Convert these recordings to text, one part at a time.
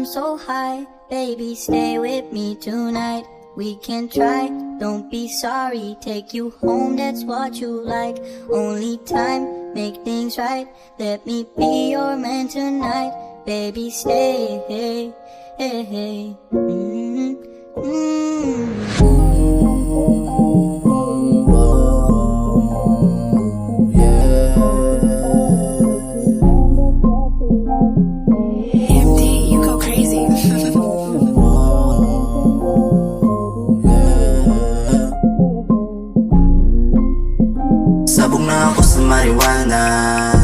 I'm so high, baby, stay with me tonight. We can try, don't be sorry. Take you home, that's what you like. Only time, make things right. Let me be your man tonight. Baby, stay, hey, hey, hey. Sabog na ako sa marijuana,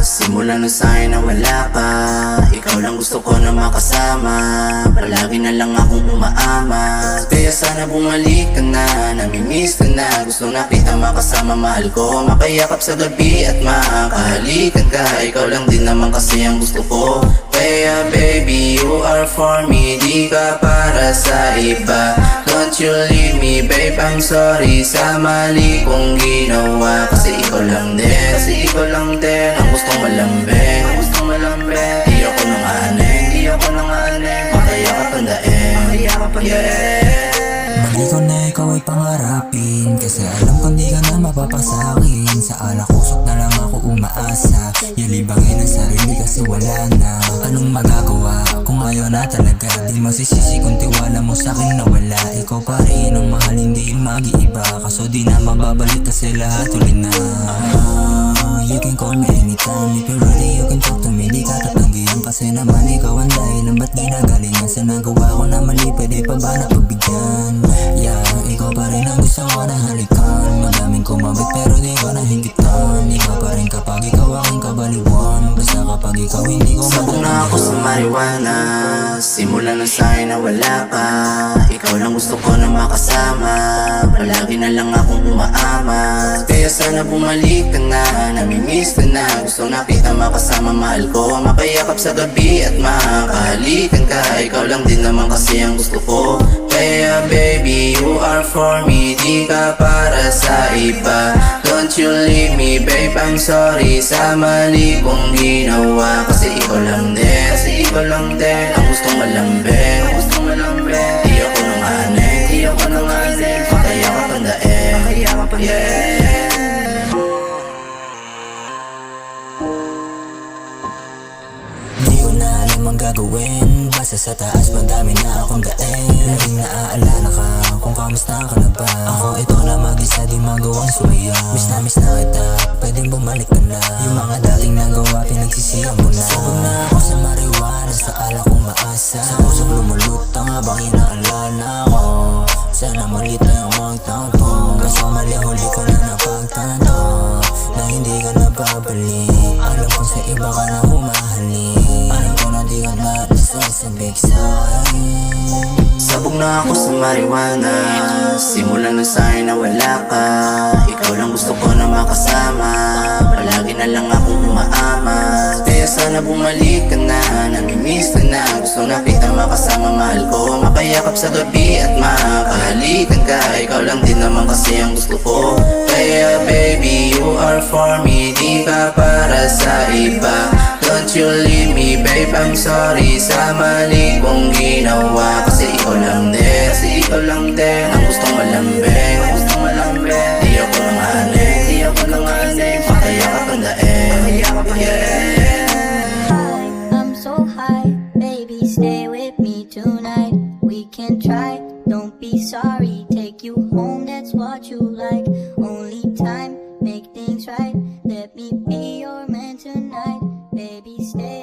simula nung sa'kin na wala pa. Ikaw lang gusto ko na makasama, palagi na lang akong umaama. Kaya sana bumalik ka na, namimiss ka na. Gusto na kita makasama, mahal ko, makayakap sa gabi at makahalikan ka. Ikaw lang din naman kasi ang gusto ko. Kaya baby, you are for me, di ka para sa iba. Don't you leave me babe, I'm sorry sa mali kong ginawa. Kasi ikaw lang din ang gustong malambing, di ako nang aneng, makayakap ang daeng, yeah. Mali ko na ikaw ay pangarapin, kasi alam ko di ka na mapapasakin. Sa alak usok na lang ako umaasa, yalibangin ang sarili kasi wala na. Anong magagawa kung ayaw na talaga? Di masisisi kung tiwala mo sa'kin na wala. Ikaw pa rin ang mahal, hindi mag-iiba. Kaso di na mababalik kasi lahat uli na. You can call me anytime, if you're ready you can talk to me. Di ka tatanggihan kasi naman ikaw ang dahilan ba't ginagalingan. Sa nagawa ko na mali, pwede pa ba na pagbigyan? Yeah, ikaw pa rin ang gusto ko na halikan. Madaming kumabit pero di ko nahigitan. Ikaw pa rin kapag ikaw aking kabaliwan. Basta kapag ikaw hindi ko sabog na ako sa marijuana, simula nung sa'kin na wala pa. Ikaw lang gusto ko na makasama, palagi na lang akong umaama. Kaya sana bumalik ka na, namimiss ka na. Gusto na kita makasama, mahal ko, makayakap sa gabi at makahalikan ka. Ikaw lang din naman kasi ang gusto ko. Kaya baby, you are for me, di ka para sa iba. Don't you leave me babe, I'm sorry sa mali kong ginawa. Kasi ikaw lang din ang gustong malambing, di ako nang aneng, makayakap ang daeng, yeah. Di ko na alam ang gagawin, basta sa taas madami na akong daing. Laging naaalala ka kung kamusta ka na ba. Ako ito na mag-isa, di magawang sumaya. Miss na kita, pwedeng bumalik ka na. Yung mga dating nagawa, pinagsisihan ko na. Sabog na ako sa marijuana, sa alak kong maasa. Sa pusong lumulutang habang inaalala ko. Sana muli tayong magtanto, kaso mali huli ko na napagtanto na hindi ka na babalik. Alam ko sa iba ka na humahalik, alam ko na di ka na nasasabik sa'kin. Sabog na ako sa marijuana, simula nung sa'kin na wala ka. Ikaw lang gusto ko na makasama, palagi na lang akong umaama. Kaya sana bumalik ka na, namimiss ka na. Gusto na kita makasama, mahal ko, makayakap sa gabi at makahalikan ka. Ikaw lang din naman kasi ang gusto ko. Kaya baby, you are for me, di ka para sa iba. Don't you leave me babe, I'm sorry sa mali kong ginawa. Kasi ikaw lang din ang gustong malambing, di ako nang aneng, makayakap ang daeng, yeah. I'm so high, baby, stay with me tonight. We can try, don't be sorry. Take you home, that's what you like. Only time, make things right. Let me be your man tonight. Baby, stay